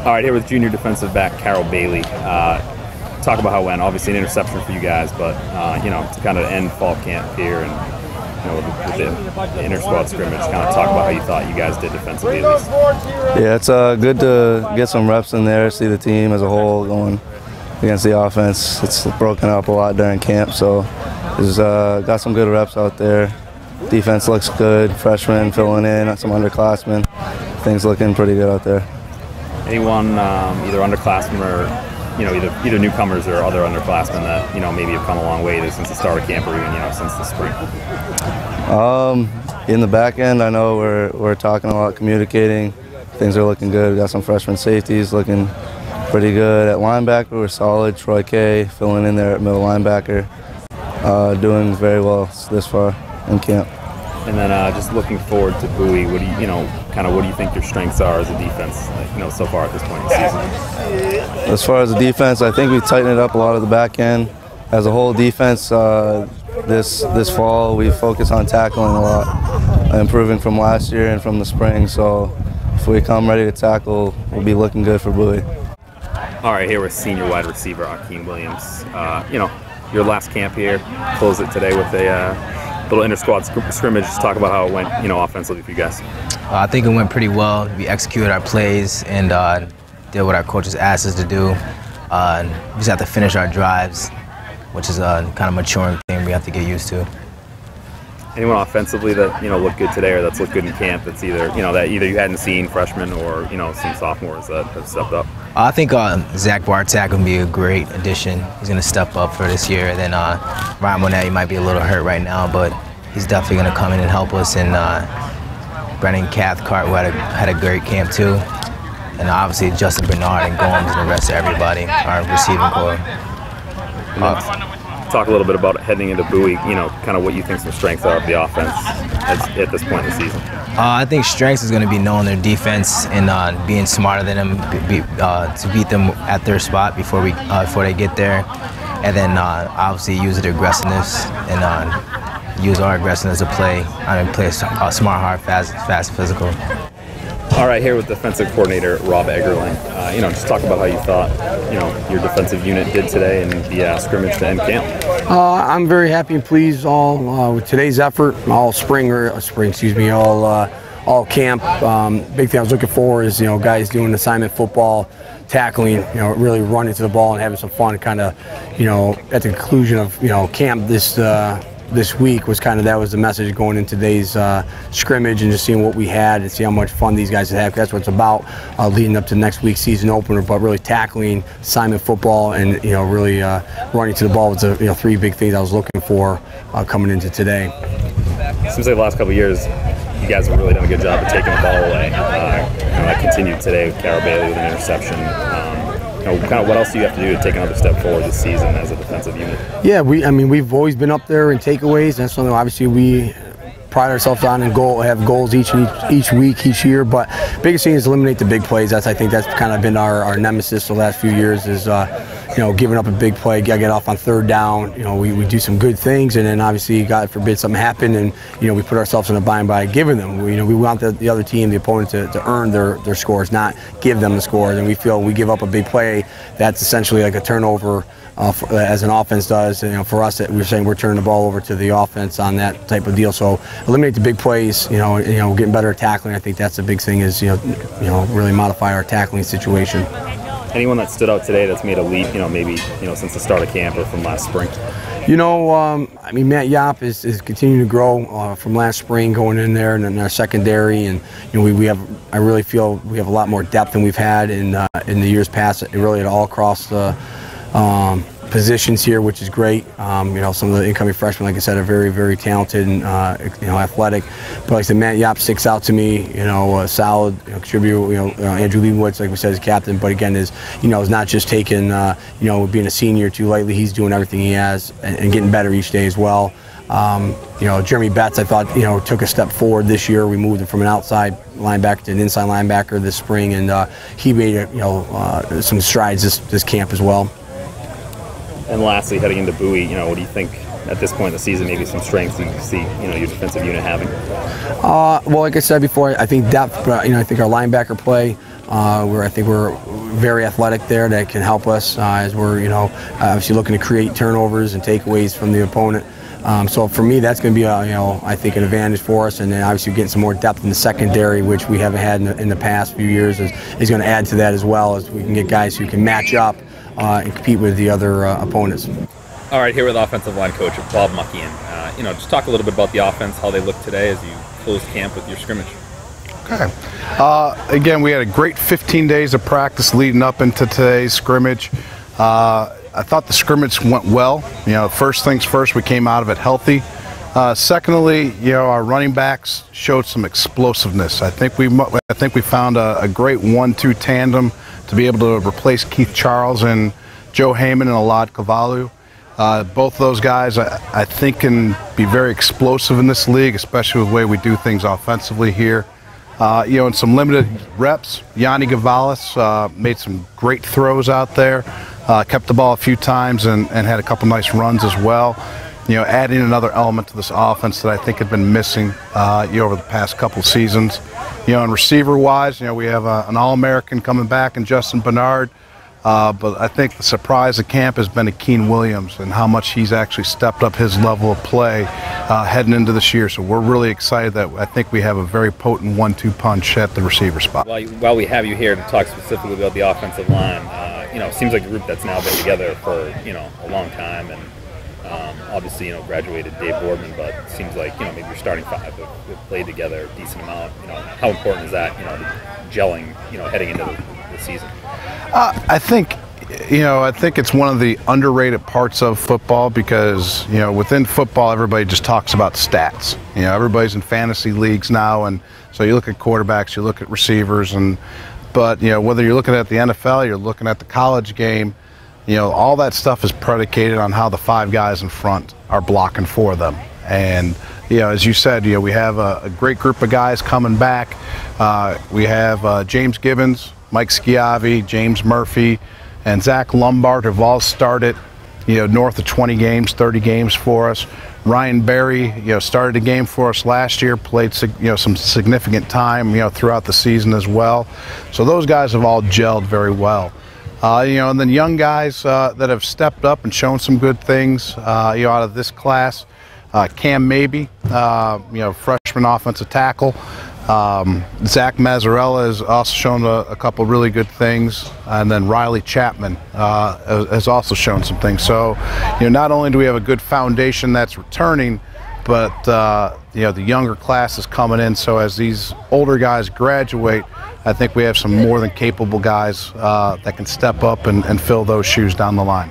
All right, here with junior defensive back Carroll Bailey. Talk about how it went. Obviously an interception for you guys, but to kind of end fall camp here and with the inter-squad scrimmage, kind of talk about how you thought you guys did defensively at least. Yeah, it's good to get some reps in there, see the team as a whole going against the offense. It's broken up a lot during camp, so got some good reps out there. Defense looks good, freshmen filling in, some underclassmen. Things looking pretty good out there. Anyone, either underclassmen or either newcomers or other underclassmen that maybe have come a long way since the start of camp or even since the spring? In the back end, I know we're talking a lot, communicating. Things are looking good. We got some freshman safeties looking pretty good. At linebacker, we're solid. Troy K filling in there at middle linebacker, doing very well this far in camp. And then just looking forward to Bowie, what do you think your strengths are as a defense, so far at this point in the season? As far as the defense, I think we tightened it up a lot of the back end. As a whole defense, this fall we focus on tackling a lot, improving from last year and from the spring. So if we come ready to tackle, we'll be looking good for Bowie. All right, here with senior wide receiver Ahkeen Williams. Your last camp here, close it today with a little inter-squad scrimmage. Just talk about how it went, offensively for you guys. I think it went pretty well. We executed our plays and did what our coaches asked us to do. We just have to finish our drives, which is a kind of maturing thing we have to get used to. Anyone offensively that looked good today or that's looked good in camp that's either that either you hadn't seen, freshmen or some sophomores that have stepped up? I think Zach Bartak would be a great addition. He's going to step up for this year. And then Ryan Monet might be a little hurt right now, but he's definitely going to come in and help us. And Brennan Cathcart, who had a great camp too. And obviously Justin Bernard and Gomes and the rest of everybody, our receiving core. Talk a little bit about heading into Bowie, kind of what you think some strengths are of the offense at this point in the season. I think strengths is going to be knowing their defense and being smarter than them to beat them at their spot before they get there. And then obviously use their aggressiveness and use our aggressiveness to play smart, hard, fast, physical. All right, here with defensive coordinator Rob Eggerling. Just talk about how you thought, your defensive unit did today in the scrimmage to end camp. I'm very happy and pleased with today's effort, all all camp. Big thing I was looking for is guys doing assignment football, tackling, really running to the ball and having some fun. Kind of, at the conclusion of camp this week was that was the message going in today's scrimmage, and just seeing what we had and see how much fun these guys have. That's what it's about leading up to next week's season opener. But really tackling, assignment football, and really running to the ball was the three big things I was looking for coming into today. Seems like the last couple of years, you guys have really done a good job of taking the ball away. That continued today with Carroll Bailey with an interception. What else do you have to do to take another step forward this season as a defensive unit? Yeah, we've always been up there in takeaways. That's something obviously we pride ourselves on and have goals each week, each year. But biggest thing is eliminate the big plays. I think that's kind of been our nemesis the last few years is giving up a big play, get off on third down. We do some good things, and then obviously, God forbid, something happen, and we put ourselves in a bind by giving them. We want the other team, the opponent, to earn their scores, not give them the scores. And we feel we give up a big play, that's essentially like a turnover. As an offense does, for us, we're saying we're turning the ball over to the offense on that type of deal. So eliminate the big plays. Getting better at tackling. I think that's the big thing is really modify our tackling situation. Anyone that stood out today that's made a leap, maybe since the start of camp or from last spring? Matt Yop is continuing to grow from last spring, going in there and in our secondary, and I really feel we have a lot more depth than we've had in the years past. Really at all across the positions here, which is great. Some of the incoming freshmen, like I said, are very, very talented and athletic. But like I said, Matt Yop sticks out to me. A solid contributor. Andrew Leibowitz, like we said, is captain. But again, is not just taking being a senior too lightly. He's doing everything he has and getting better each day as well. Jeremy Betts, I thought took a step forward this year. We moved him from an outside linebacker to an inside linebacker this spring, and he made some strides this camp as well. And lastly, heading into Bowie, what do you think at this point in the season, maybe some strengths you see, your defensive unit having? Well, like I said before, I think depth, but I think our linebacker play, I think we're very athletic there that can help us as we're, obviously looking to create turnovers and takeaways from the opponent. So for me, that's going to be, I think an advantage for us. And then obviously getting some more depth in the secondary, which we haven't had in the past few years, is going to add to that as well, as we can get guys who can match up and compete with the other opponents. All right, here with offensive line coach Bob Muckian. Just talk a little bit about the offense, how they look today as you close camp with your scrimmage. Okay. Again, we had a great 15 days of practice leading up into today's scrimmage. I thought the scrimmage went well. First things first, we came out of it healthy. Secondly, our running backs showed some explosiveness. I think we found a great 1-2 tandem to be able to replace Keith Charles and Joe Heyman and Alad Kavalu. Both those guys, I think, can be very explosive in this league, especially with the way we do things offensively here. In some limited reps, Yanni Gavalis made some great throws out there, kept the ball a few times and had a couple nice runs as well. Adding another element to this offense that I think had been missing over the past couple of seasons. And receiver-wise, we have an All-American coming back in Justin Bernard. But I think the surprise of camp has been Ahkeen Williams and how much he's actually stepped up his level of play heading into this year. So we're really excited that I think we have a very potent 1-2 punch at the receiver spot. While we have you here to talk specifically about the offensive line, it seems like a group that's now been together for a long time, and obviously graduated Dave Boardman, but it seems like maybe your starting five have played together a decent amount. How important is that gelling heading into the season? I think it's one of the underrated parts of football because, within football, everybody just talks about stats. Everybody's in fantasy leagues now, and so you look at quarterbacks, you look at receivers, but whether you're looking at the NFL, you're looking at the college game, all that stuff is predicated on how the five guys in front are blocking for them. And, as you said, we have a great group of guys coming back. We have James Gibbons, Mike Schiavi, James Murphy, and Zach Lombard have all started, north of 20 games, 30 games for us. Ryan Berry, started a game for us last year, played, some significant time, throughout the season as well. So those guys have all gelled very well. And then young guys that have stepped up and shown some good things, out of this class. Cam Mabey, freshman offensive tackle. Zach Mazzarella has also shown a couple really good things, and then Riley Chapman has also shown some things. So, not only do we have a good foundation that's returning, but the younger class is coming in. So as these older guys graduate, I think we have some more than capable guys that can step up and fill those shoes down the line.